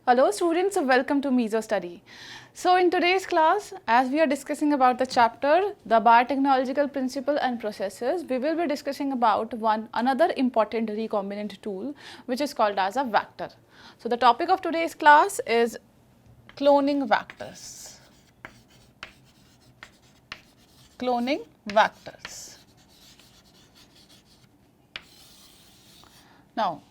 Hello students, welcome to Misostudy. So in today's class, as we are discussing about the chapter, the biotechnological principle and processes, we will be discussing about another important recombinant tool which is called as a vector. So the topic of today's class is cloning vectors. Cloning vectors. Now,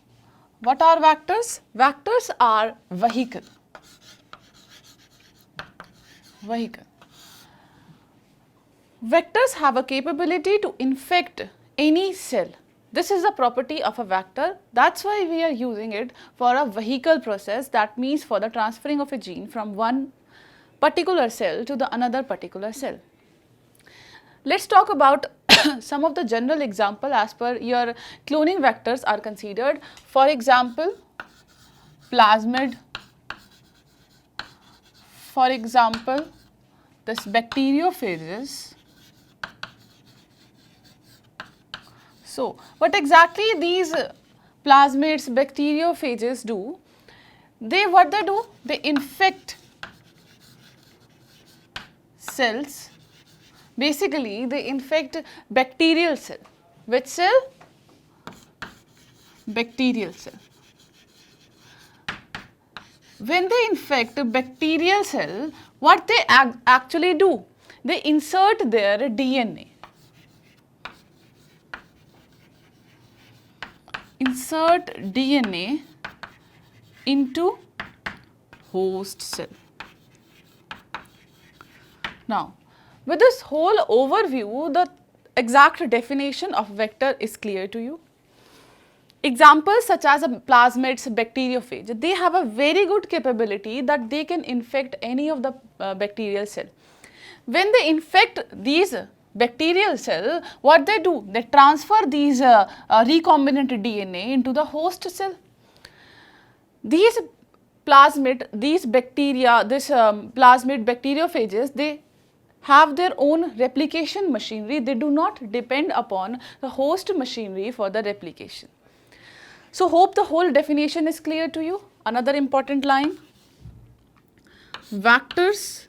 what are vectors? Vectors are vehicle. Vectors have a capability to infect any cell. This is the property of a vector. That's why we are using it for a vehicle process. That means for the transferring of a gene from one particular cell to the another particular cell. Let's talk about some of the general example as per your cloning vectors are considered. For example, plasmid. For example, this bacteriophages. So, what exactly these plasmids, bacteriophages do? What they do? They infect cells. Basically, they infect bacterial cell. Which cell? Bacterial cell. When they infect a bacterial cell, what they actually do? They insert their DNA. Insert DNA into host cell. Now, with this whole overview, the exact definition of vector is clear to you. Examples such as plasmids, bacteriophage, they have a very good capability that they can infect any of the bacterial cell. When they infect these bacterial cell, what they do? They transfer these recombinant DNA into the host cell. These plasmid, these bacteria, plasmid bacteriophages, they have their own replication machinery. They do not depend upon the host machinery for the replication. So, hope the whole definition is clear to you. Another important line, vectors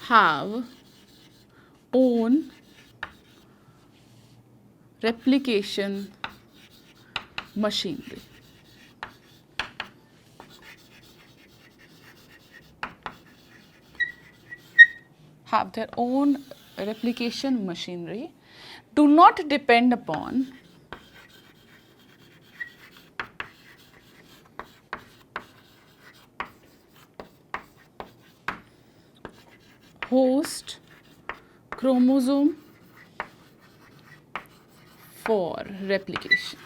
have own replication machinery. Have their own replication machinery, do not depend upon host chromosome for replication.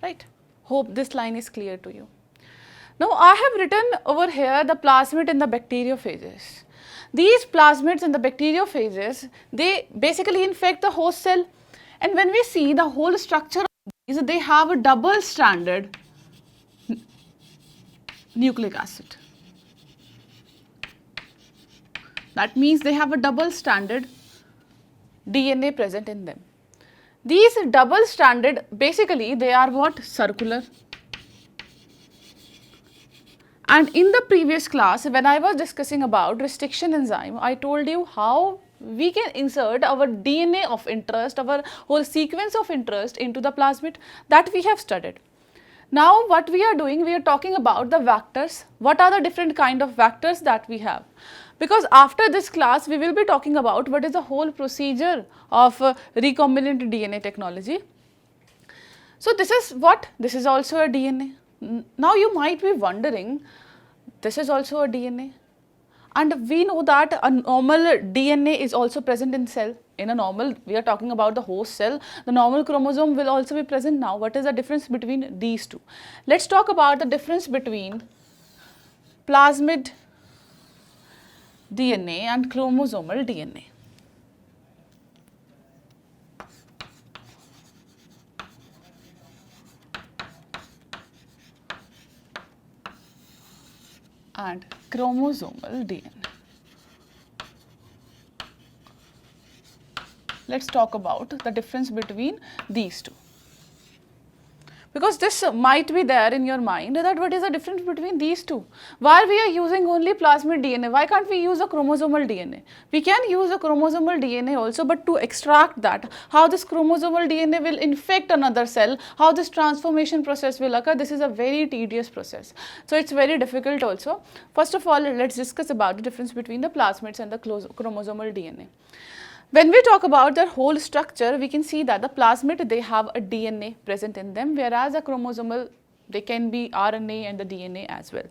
Right? Hope this line is clear to you. Now, I have written over here the plasmid and the bacteriophages. These plasmids and the bacteriophages, they basically infect the host cell, and when we see the whole structure of these, they have a double-stranded nucleic acid. That means they have a double-stranded DNA present in them. These double-stranded, basically they are what? Circular. And in the previous class, when I was discussing about restriction enzyme, I told you how we can insert our DNA of interest, our whole sequence of interest into the plasmid. That we have studied. Now, what we are doing, we are talking about the vectors. What are the different kind of vectors that we have? Because after this class, we will be talking about what is the whole procedure of recombinant DNA technology. So, this is what? This is also a DNA. Now, you might be wondering, this is also a DNA, and we know that a normal DNA is also present in cell. In a normal, we are talking about the host cell, the normal chromosome will also be present. Now, what is the difference between these two? Let's talk about the difference between plasmid DNA and chromosomal DNA. And chromosomal DNA. let's talk about the difference between these two. Because this might be there in your mind that what is the difference between these two? Why we are using only plasmid DNA? Why can't we use a chromosomal DNA? We can use a chromosomal DNA also, but to extract that, how this chromosomal DNA will infect another cell, how this transformation process will occur, this is a very tedious process. So it's very difficult also. First of all, let's discuss about the difference between the plasmids and the chromosomal DNA. When we talk about their whole structure, we can see that the plasmid, they have a DNA present in them, whereas a chromosomal, they can be RNA and the DNA as well.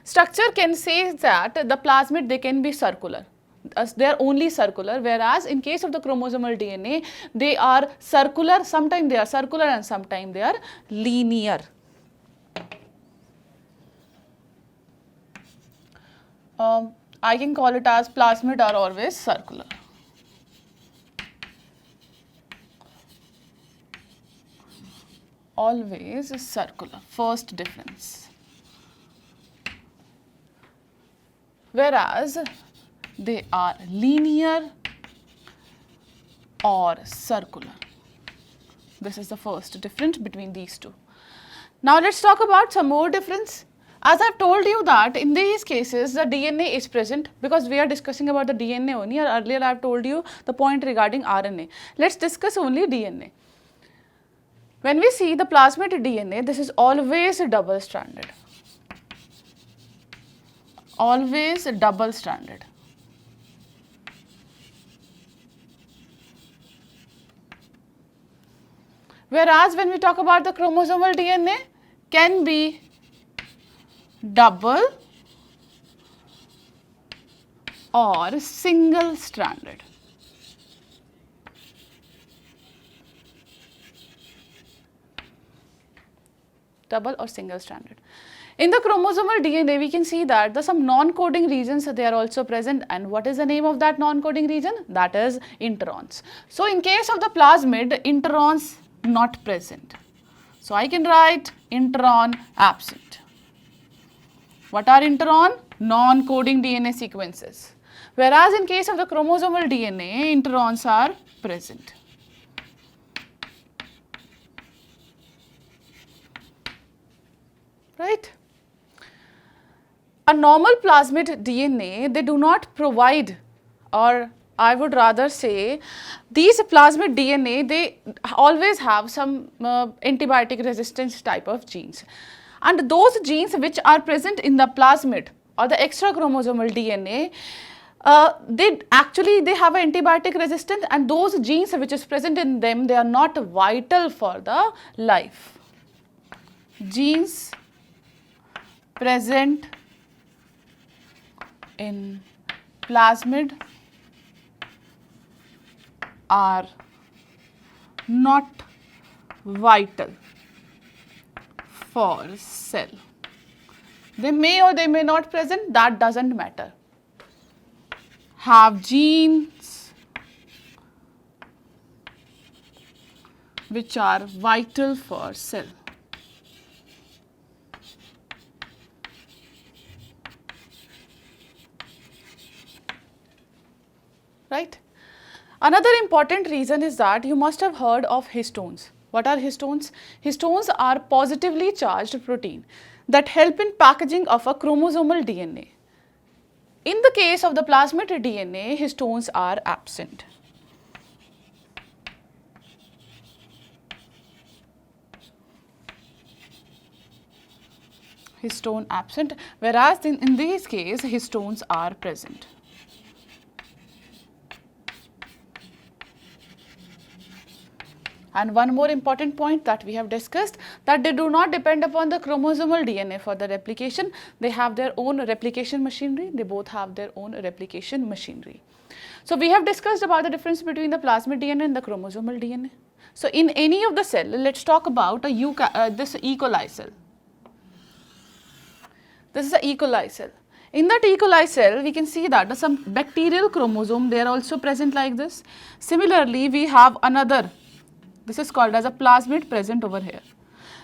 Structure can say that the plasmid, they can be circular. They are only circular, whereas in case of the chromosomal DNA, they are circular, sometimes they are circular and sometimes they are linear. I can call it as plasmid are always circular. Always circular, first difference. Whereas they are linear or circular. This is the first difference between these two. Now let's talk about some more difference. As I've told you that in these cases the DNA is present, because we are discussing about the DNA only. Earlier I've told you the point regarding RNA. Let's discuss only DNA. When we see the plasmid DNA, this is always double stranded. Always double stranded. Whereas when we talk about the chromosomal DNA, can be double or single stranded. Double or single stranded. In the chromosomal DNA, we can see that the some non-coding regions, they are also present, and what is the name of that non-coding region? That is introns. So in case of the plasmid, introns not present. So I can write intron absent. What are intron? Non-coding DNA sequences. Whereas in case of the chromosomal DNA, introns are present. Right? A normal plasmid DNA, they do not provide, or I would rather say, these plasmid DNA, they always have some antibiotic resistance type of genes. And those genes which are present in the plasmid or the extra chromosomal DNA, they have antibiotic resistance, and those genes which is present in them, they are not vital for the life. Genes present in plasmid are not vital for cell. They may or they may not present, that doesn't matter. Have genes which are vital for cell. Right? Another important reason is that you must have heard of histones. What are histones? Histones are positively charged protein that help in packaging of a chromosomal DNA. In the case of the plasmid DNA, histones are absent. Histone absent, whereas in this case, histones are present. And one more important point that we have discussed, that they do not depend upon the chromosomal DNA for the replication. They have their own replication machinery. They both have their own replication machinery. So we have discussed about the difference between the plasmid DNA and the chromosomal DNA. So in any of the cell, let's talk about this E. coli cell. This is a E. coli cell. In that E. coli cell, we can see that some bacterial chromosome, they are also present like this. Similarly, we have another. This is called as a plasmid present over here.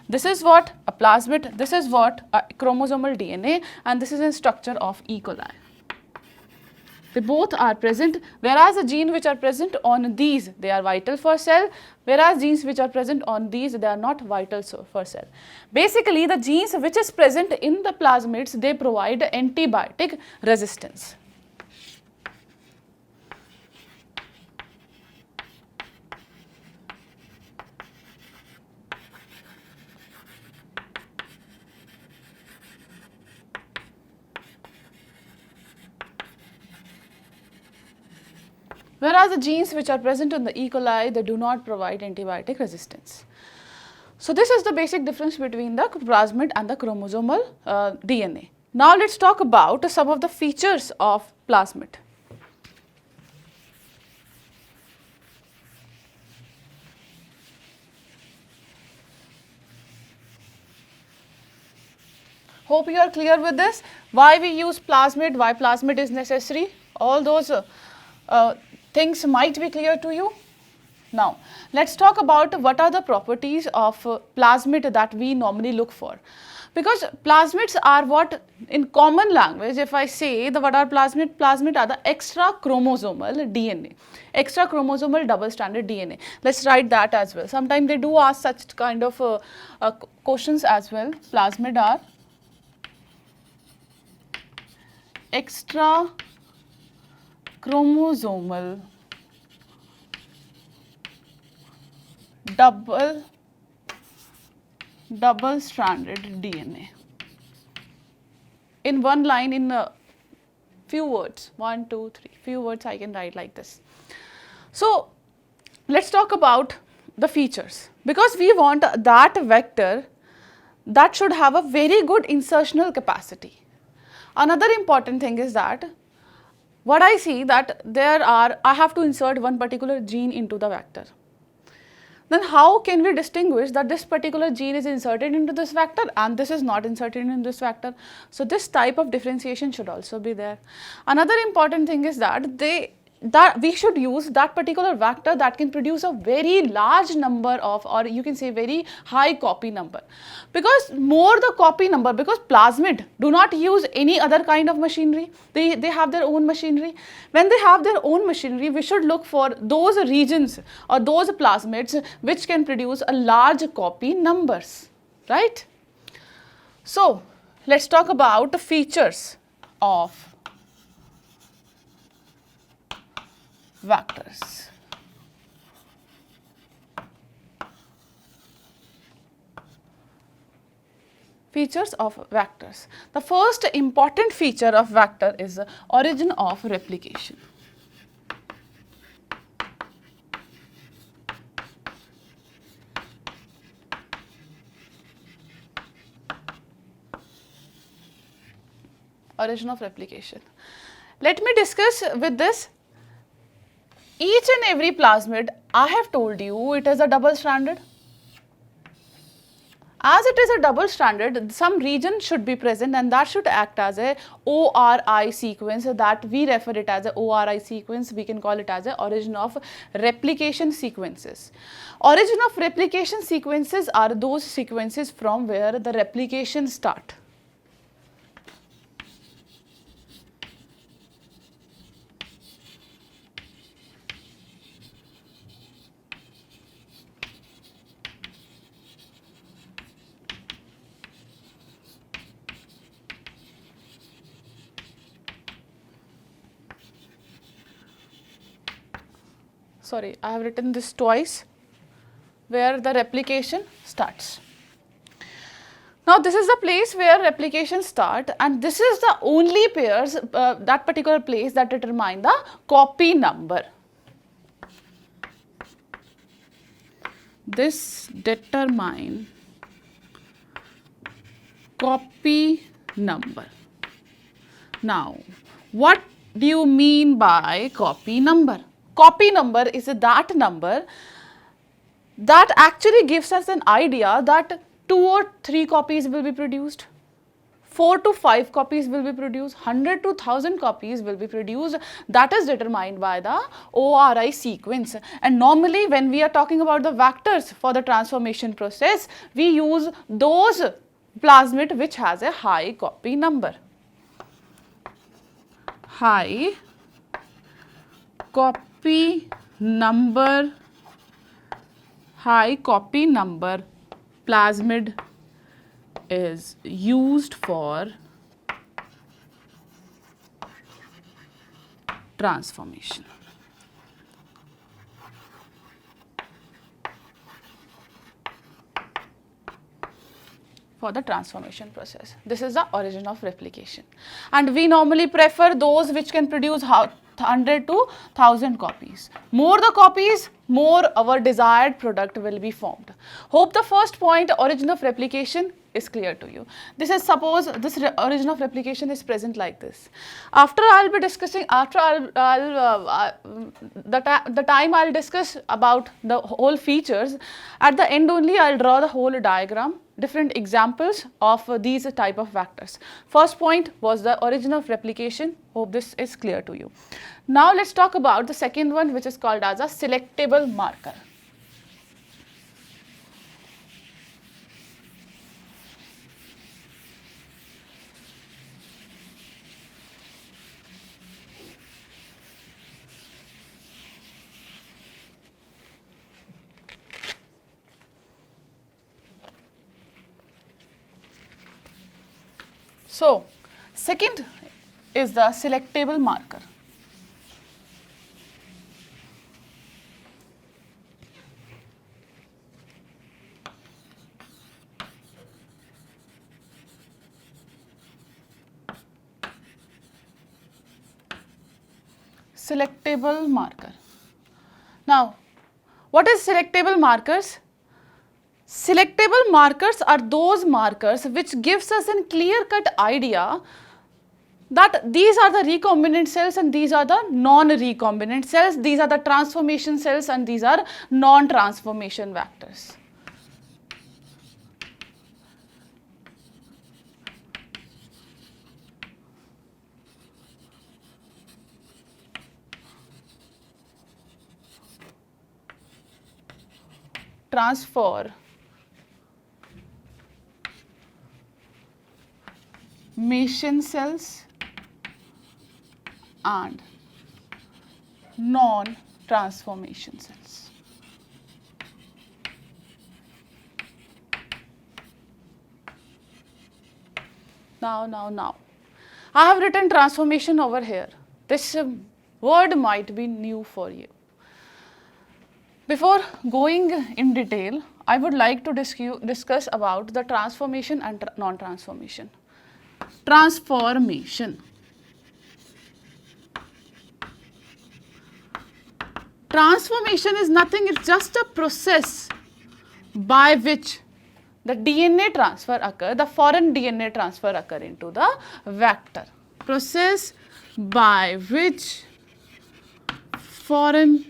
This is what a plasmid, this is what a chromosomal DNA, and this is a structure of E. coli. They both are present, whereas the genes which are present on these, they are vital for cell, whereas genes which are present on these, they are not vital for cell. Basically, the genes which is present in the plasmids, they provide antibiotic resistance. Whereas the genes which are present in the E. coli, they do not provide antibiotic resistance. So this is the basic difference between the plasmid and the chromosomal DNA. Now let's talk about some of the features of plasmid. Hope you are clear with this. Why we use plasmid, why plasmid is necessary, all those things might be clear to you. Now, let's talk about what are the properties of plasmid that we normally look for. Because plasmids are what, in common language, if I say what are plasmid, plasmid are the extra chromosomal DNA, extra chromosomal double-stranded DNA. Let's write that as well. Sometimes they do ask such kind of questions as well. Plasmid are extra chromosomal double-stranded DNA. In one line, in a few words, 1, 2, 3, few words I can write like this. So let's talk about the features, because we want that vector that should have a very good insertional capacity. Another important thing is that what I see that I have to insert one particular gene into the vector. Then how can we distinguish that this particular gene is inserted into this vector and this is not inserted in this vector? So this type of differentiation should also be there. Another important thing is that we should use that particular vector that can produce a very large number of, or you can say very high copy number. Because more the copy number, because plasmid do not use any other kind of machinery, they have their own machinery. When they have their own machinery, we should look for those regions or those plasmids which can produce a large copy numbers, right? So let's talk about the features of vectors. Features of vectors. The first important feature of vector is the origin of replication. Origin of replication. Let me discuss with this. Each and every plasmid, I have told you, it is a double-stranded. As it is a double-stranded, some region should be present and that should act as a ORI sequence, that we refer it as a ORI sequence, we can call it as a origin of replication sequences. Origin of replication sequences are those sequences from where the replication start. Sorry, I have written this twice, where the replication starts. Now this is the place where replication starts, and this is the only pairs, that particular place that determine the copy number. This determine copy number. Now, what do you mean by copy number? Copy number is that number that actually gives us an idea that 2 or 3 copies will be produced, 4 to 5 copies will be produced, 100 to 1000 copies will be produced. That is determined by the ORI sequence. And normally when we are talking about the vectors for the transformation process, we use those plasmid which has a high copy number. High copy number, high copy number plasmid is used for transformation. For the transformation process. This is the origin of replication. And we normally prefer those which can produce 100 to 1000 copies. More the copies, more our desired product will be formed. Hope the first point, origin of replication, is clear to you. This is, suppose this origin of replication is present like this. After I'll be discussing, after the time I'll discuss about the whole features, at the end only I'll draw the whole diagram, different examples of these type of vectors. First point was the origin of replication. Hope this is clear to you. Now let's talk about the second one, which is called as a selectable marker. So, second is the selectable marker. Selectable marker. Now, what is selectable markers? Selectable markers are those markers which gives us a clear-cut idea that these are the recombinant cells and these are the non-recombinant cells, these are the transformation cells and these are non-transformation vectors. Transformation cells and non-transformation cells. Now. I have written transformation over here. This word might be new for you. Before going in detail, I would like to discuss about the transformation and non-transformation. Transformation. Transformation is nothing, it's just a process by which the DNA transfer occur, the foreign DNA transfer occur into the vector. Process by which foreign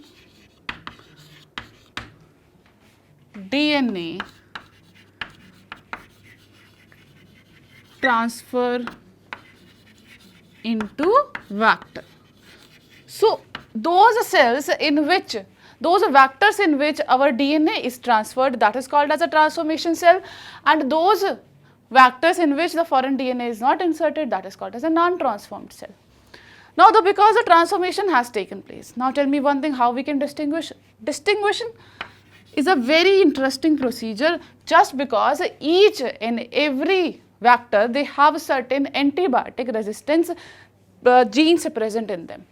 DNA transfer into vector. So, those cells in which, those vectors in which our DNA is transferred, that is called as a transformation cell, and those vectors in which the foreign DNA is not inserted, that is called as a non-transformed cell. Now, because the transformation has taken place, now tell me one thing, how we can distinguish? Distinguishing is a very interesting procedure, just because each and every vector, they have certain antibiotic resistance genes present in them.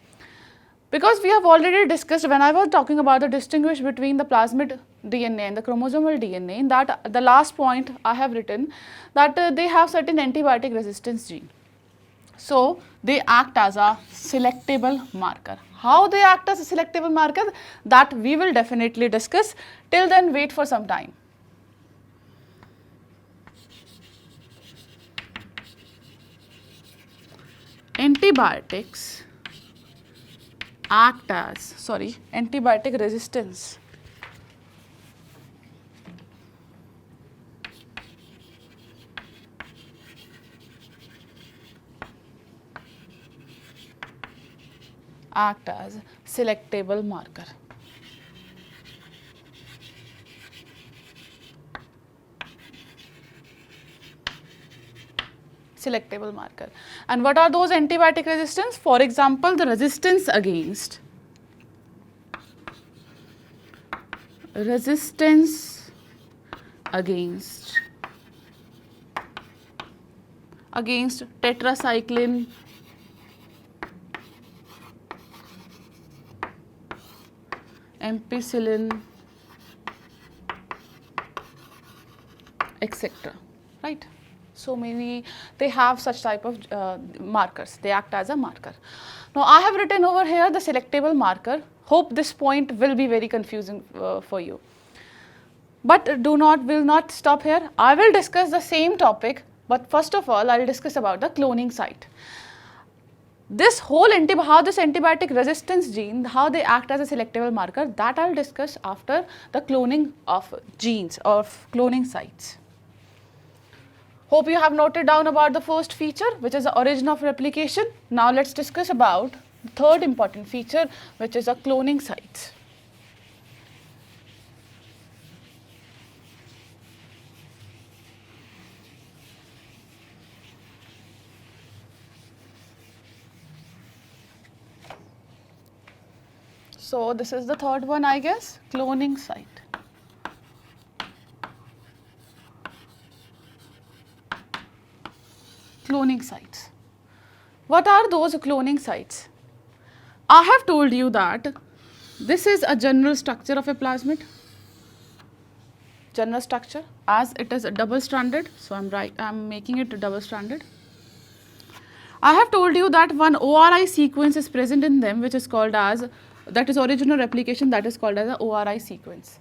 Because we have already discussed, when I was talking about the distinguish between the plasmid DNA and the chromosomal DNA, in that the last point I have written that they have certain antibiotic resistance gene. So, they act as a selectable marker. How they act as a selectable marker, that we will definitely discuss. Till then, wait for some time. Antibiotics act as, antibiotic resistance act as selectable marker. Selectable marker. And what are those antibiotic resistance? For example, the resistance against resistance against tetracycline ampicillin, etc. Right? So many, they have such type of markers, they act as a marker. Now I have written over here the selectable marker. Hope this point will be very confusing for you. But will not stop here. I will discuss the same topic, but first of all I will discuss about the cloning site. This whole how this antibiotic resistance gene, how they act as a selectable marker, that I will discuss after the cloning of genes or cloning sites. Hope you have noted down about the first feature, which is the origin of replication. Now let's discuss about the third important feature, which is the cloning sites. So this is the third one, I guess, cloning site. Cloning sites. What are those cloning sites? I have told you that this is a general structure of a plasmid. General structure, as it is a double stranded, so I'm making it double stranded. I have told you that one ORI sequence is present in them, which is called as, that is original replication, that is called as a ORI sequence.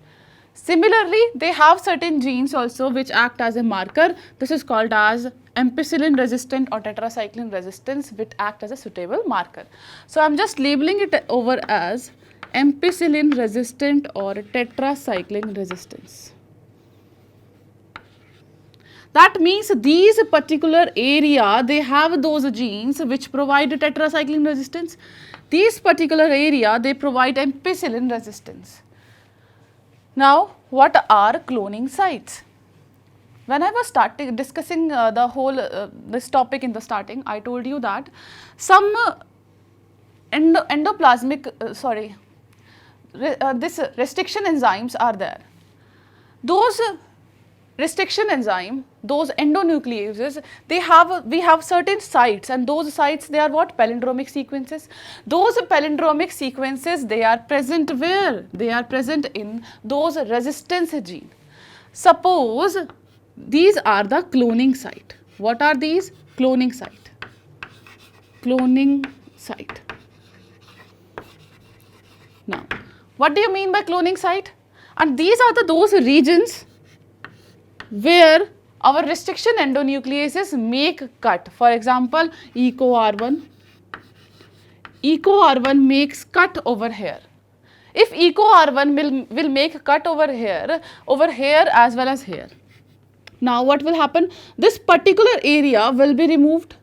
Similarly, they have certain genes also which act as a marker. This is called as ampicillin resistant or tetracycline resistance, which act as a suitable marker. So I'm just labeling it over as ampicillin resistant or tetracycline resistance. That means these particular area, they have those genes which provide tetracycline resistance. These particular area, they provide ampicillin resistance. Now, what are cloning sites? When I was discussing the whole this topic in the starting, I told you that some this restriction enzymes are there. Those restriction enzyme, those endonucleases, we have certain sites, and those sites, they are what? Palindromic sequences. Those palindromic sequences, they are present where? They are present in those resistance gene. Suppose these are the cloning site. What are these? Cloning site. Cloning site. Now, what do you mean by cloning site? And these are those regions where our restriction endonucleases make cut. For example, EcoR1 makes cut over here. If EcoR1 will make cut over here as well as here. Now what will happen? This particular area will be removed.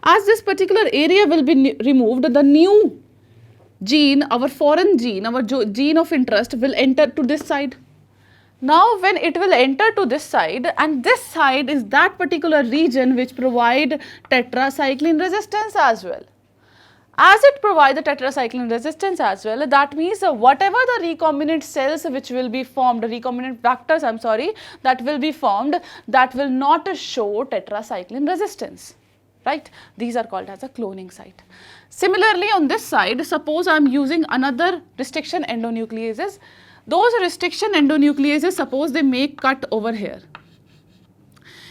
As this particular area will be removed, the new gene, our foreign gene, our gene of interest will enter to this side. Now when it will enter to this side, and this side is that particular region which provide tetracycline resistance as well. As it provides the tetracycline resistance as well, that means whatever the recombinant cells which will be formed, recombinant vectors, that will be formed, that will not show tetracycline resistance, right? These are called as a cloning site. Similarly, on this side, suppose I am using another restriction endonucleases. Those restriction endonucleases, suppose they make cut over here.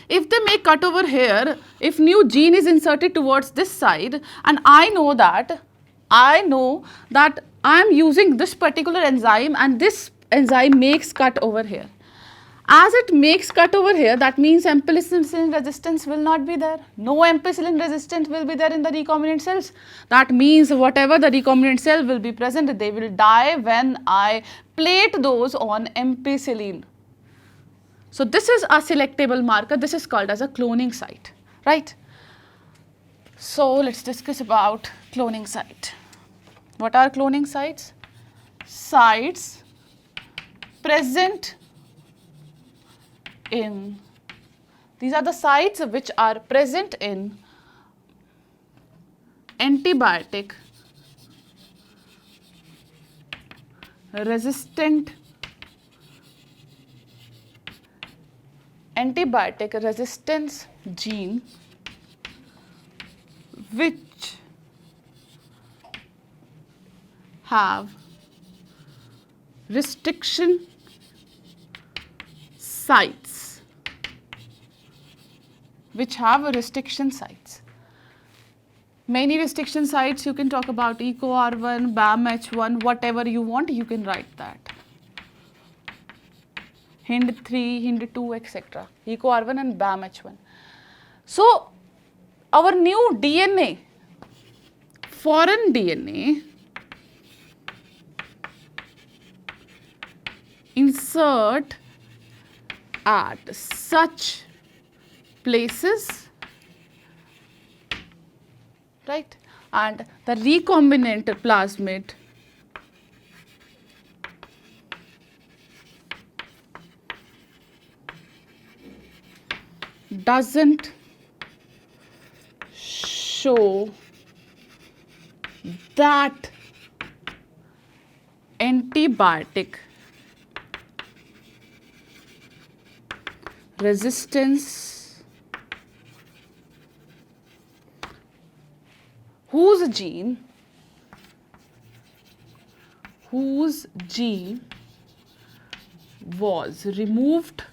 If they make cut over here, if new gene is inserted towards this side, and I know that I am using this particular enzyme, and this enzyme makes cut over here. As it makes cut over here, that means ampicillin resistance will not be there. No ampicillin resistance will be there in the recombinant cells. That means whatever the recombinant cell will be present, they will die when I plate those on ampicillin. So this is a selectable marker. This is called as a cloning site, right? So let's discuss about cloning site. What are cloning sites? Sites present in, these are the sites which are present in antibiotic resistant antibiotic resistance gene which have restriction sites, Many restriction sites you can talk about EcoR1, BAMH1, whatever you want, you can write that. HIND3, HIND2, etc. EcoR1 and BAMH1. So, our new DNA, foreign DNA, insert at such places, right? And the recombinant plasmid doesn't show that antibiotic resistance whose gene was removed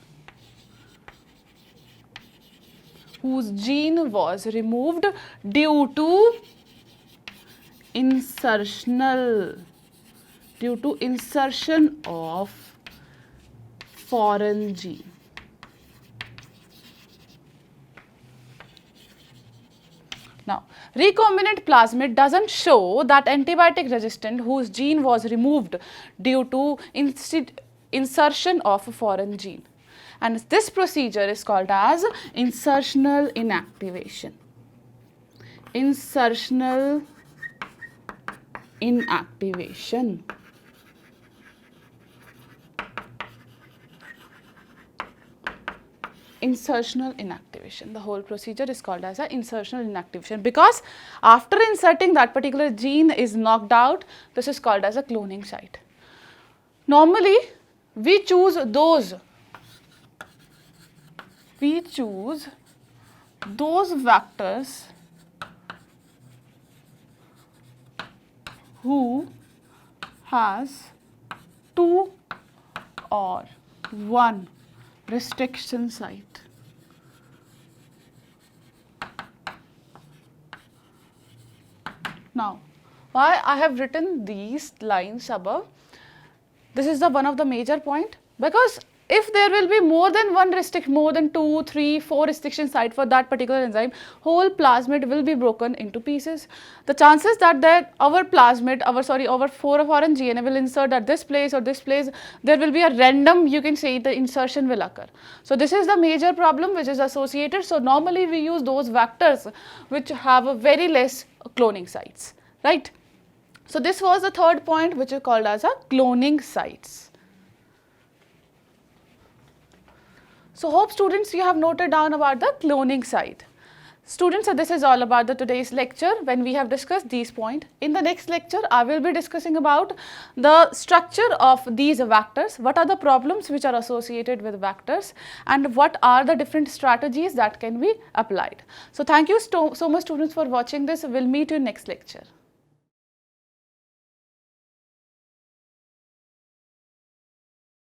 due to insertion of foreign gene. Now, recombinant plasmid doesn't show that antibiotic resistant whose gene was removed due to insertion of a foreign gene. And this procedure is called as insertional inactivation. Insertional inactivation. Insertional inactivation. The whole procedure is called as a insertional inactivation because after inserting that particular gene is knocked out, this is called as a cloning site. Normally, we choose those vectors who has 2 or 1 restriction site. Now, why I have written these lines above? This is the one of the major point, because if there will be more than 2, 3, 4 restriction site for that particular enzyme, whole plasmid will be broken into pieces. The chances that our foreign GNA will insert at this place or this place, there will be a random, you can say, the insertion will occur. So this is the major problem which is associated. So normally we use those vectors which have a very less cloning sites, right? So this was the third point, which is called as a cloning sites. So hope students you have noted down about the cloning site. Students, so this is all about the today's lecture when we have discussed these points. In the next lecture, I will be discussing about the structure of these vectors, what are the problems which are associated with vectors, and what are the different strategies that can be applied. So thank you so much students for watching this. We'll meet you in next lecture.